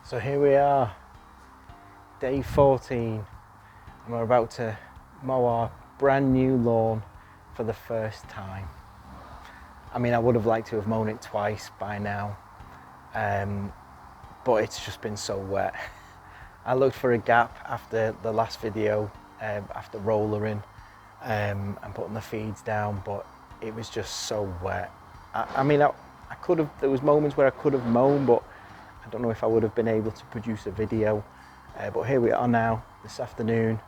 So here we are, day 14, and we're about to mow our brand new lawn for the first time. I mean, I would have liked to have mown it twice by now, but it's just been so wet. I looked for a gap after the last video, after rollering and putting the feeds down, but it was just so wet. I mean, I could have, there was moments where I could have mown, but I don't know if I would have been able to produce a video. But here we are now, this afternoon,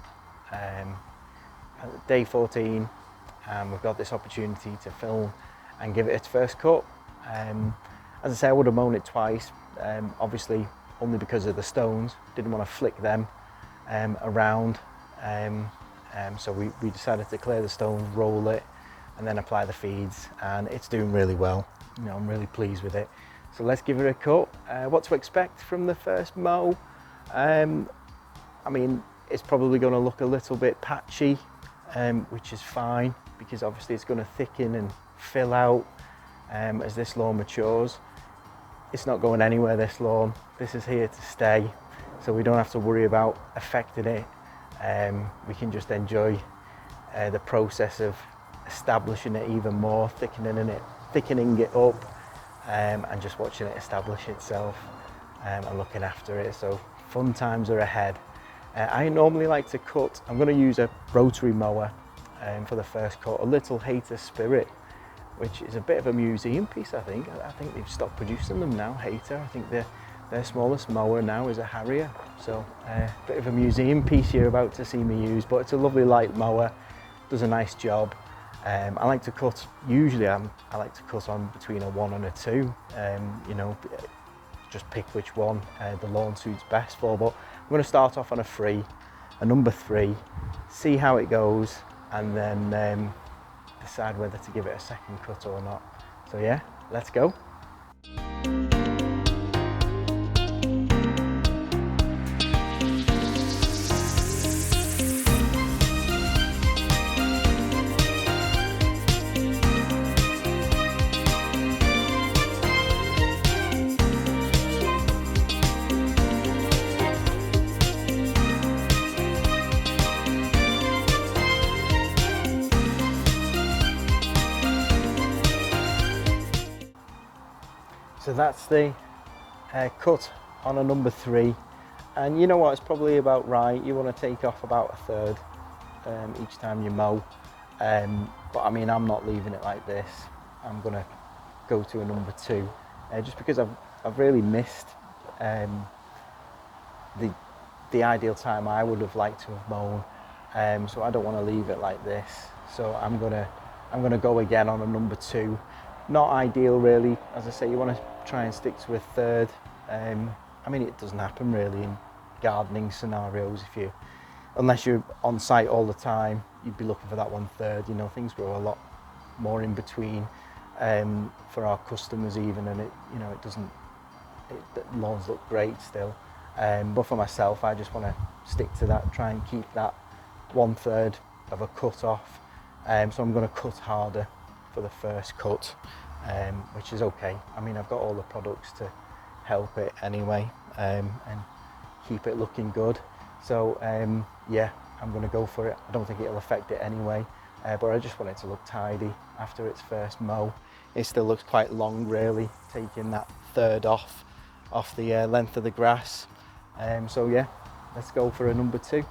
day 14, and we've got this opportunity to film and give it its first cut. As I say, I would have mown it twice, obviously only because of the stones. Didn't want to flick them around, so we decided to clear the stones, roll it, and then apply the feeds, and it's doing really well. You know, I'm really pleased with it. So let's give it a cut. What to expect from the first mow? I mean, it's probably going to look a little bit patchy, which is fine, because obviously it's going to thicken and fill out as this lawn matures. It's not going anywhere, this lawn. This is here to stay, so we don't have to worry about affecting it. We can just enjoy the process of establishing it even more, thickening it up, and just watching it establish itself and looking after it. So fun times are ahead. I normally like to cut, I'm going to use a rotary mower for the first cut, a little Hayter Spirit, which is a bit of a museum piece, I think. I think they've stopped producing them now, Hayter. I think their smallest mower now is a Harrier. So a bit of a museum piece you're about to see me use, but it's a lovely light mower, does a nice job. I like to cut, usually I like to cut on between a 1 and a 2, you know, just pick which one the lawn suits best for, but I'm going to start off on a number 3, see how it goes, and then decide whether to give it a second cut or not. So yeah, let's go. So that's the cut on a number 3, and you know what, it's probably about right. You want to take off about a third each time you mow, but I mean, I'm not leaving it like this. I'm going to go to a number 2 just because I've really missed the ideal time I would have liked to have mown, so I don't want to leave it like this. So I'm gonna go again on a number 2. Not ideal really, as I say, you want to try and stick to a third. I mean, it doesn't happen really in gardening scenarios. Unless you're on site all the time, you'd be looking for that 1/3. You know, things grow a lot more in between for our customers even, and the lawns look great still. But for myself, I just want to stick to that, try and keep that 1/3 of a cut off. So I'm going to cut harder for the first cut, which is okay. I mean, I've got all the products to help it anyway, and keep it looking good. So yeah, I'm going to go for it. I don't think it'll affect it anyway, but I just want it to look tidy after its first mow. It still looks quite long really, taking that third off the length of the grass. So yeah, let's go for a number 2.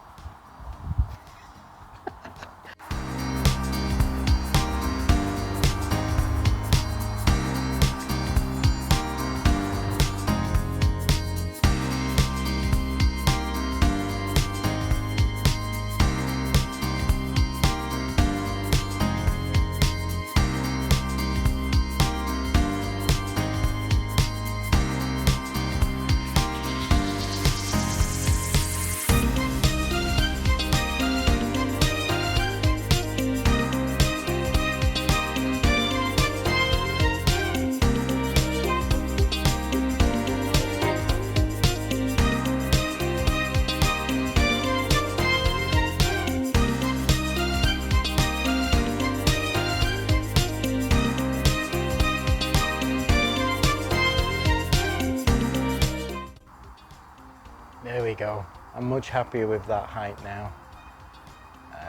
There we go. I'm much happier with that height now.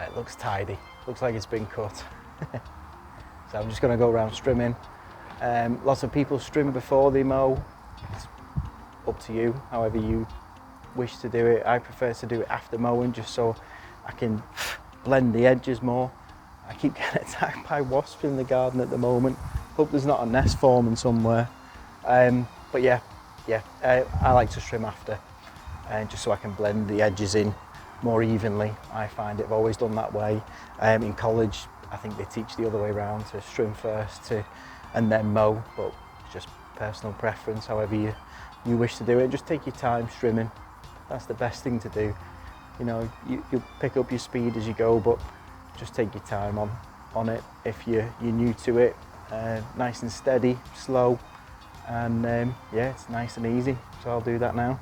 It looks tidy. Looks like it's been cut. So I'm just going to go around strimming. Lots of people strim before they mow. It's up to you, however you wish to do it. I prefer to do it after mowing, just so I can blend the edges more. I keep getting attacked by wasps in the garden at the moment. Hope there's not a nest forming somewhere. But yeah, I like to trim after, just so I can blend the edges in more evenly. I find it, I've always done that way. In college, I think they teach the other way around, to trim first and then mow, but it's just personal preference, however you wish to do it. Just take your time trimming. That's the best thing to do. You know, you'll pick up your speed as you go, but just take your time on it. If you're new to it, nice and steady, slow, and yeah, it's nice and easy. So I'll do that now.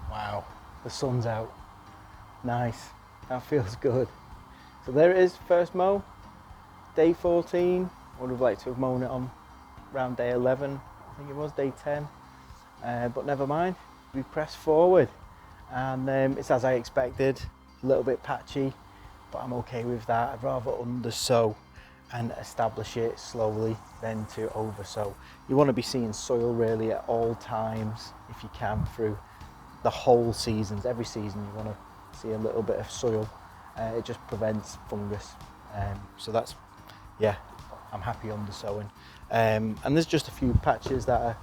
Wow, the sun's out. Nice, that feels good. So there it is, first mow, day 14. Would have liked to have mown it on around day 11, I think it was day 10. But never mind, we press forward. And it's as I expected, a little bit patchy, but I'm okay with that. I'd rather undersow and establish it slowly than to oversow. You want to be seeing soil really at all times, if you can, through the whole seasons. Every season you want to see a little bit of soil. It just prevents fungus. So that's, yeah, I'm happy undersowing. And there's just a few patches that are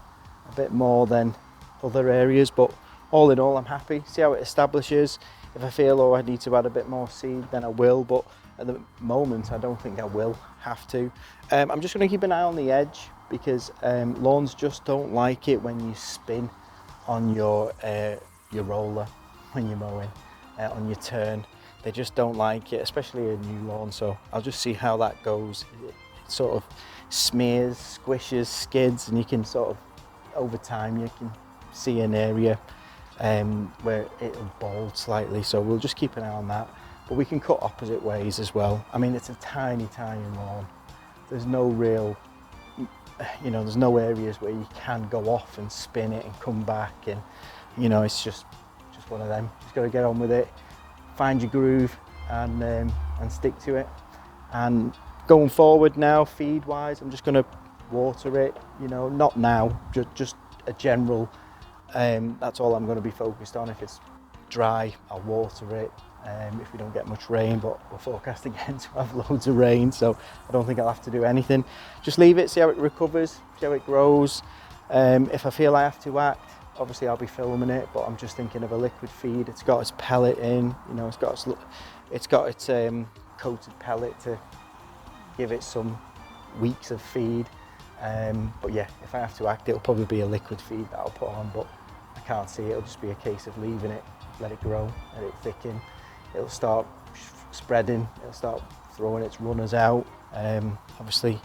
a bit more than other areas, but all in all I'm happy. See how it establishes. If I feel, oh, I need to add a bit more seed, then I will, but at the moment I don't think I will have to. I'm just going to keep an eye on the edge, because lawns just don't like it when you spin on your roller when you're mowing, on your turn. They just don't like it, especially a new lawn. So I'll just see how that goes. It sort of smears, squishes, skids, and you can sort of, over time, you can see an area where it'll bald slightly. So we'll just keep an eye on that. But we can cut opposite ways as well. I mean, it's a tiny, tiny lawn. There's no real, you know, there's no areas where you can go off and spin it and come back, and you know, it's just one of them. Just got to get on with it, find your groove, and stick to it. And going forward now, feed wise, I'm just going to water it. You know, not now, just a general. That's all I'm going to be focused on. If it's dry, I'll water it. If we don't get much rain, but we're forecasting again to have loads of rain, so I don't think I'll have to do anything. Just leave it, see how it recovers, see how it grows. If I feel I have to act, obviously I'll be filming it, but I'm just thinking of a liquid feed. It's got its pellet in, you know, it's got its coated pellet to give it some weeks of feed. But yeah, if I have to act, it'll probably be a liquid feed that I'll put on, but I can't see it. It'll just be a case of leaving it, let it grow, let it thicken. It'll start spreading, it'll start throwing its runners out. Obviously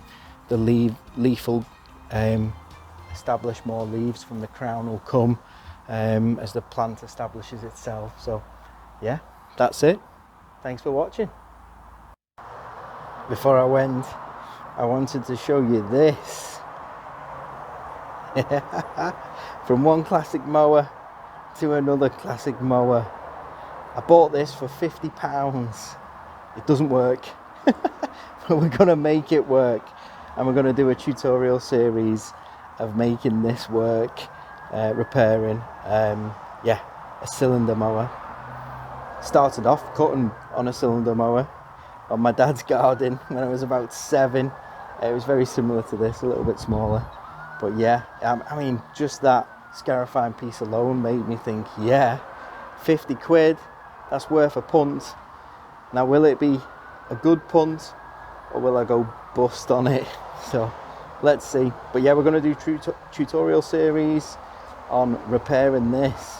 the leaf will establish more leaves from the crown will come as the plant establishes itself. So yeah, that's it. Thanks for watching. Before I went, I wanted to show you this. From one classic mower to another classic mower. I bought this for £50. It doesn't work, but we're gonna make it work, and we're gonna do a tutorial series of making this work, repairing. Yeah, a cylinder mower. Started off cutting on a cylinder mower on my dad's garden when I was about 7. It was very similar to this, a little bit smaller, but yeah, I mean, just that Scarified piece alone made me think, yeah, 50 quid, that's worth a punt. Now, will it be a good punt, or will I go bust on it? So let's see. But yeah, we're going to do tutorial series on repairing this.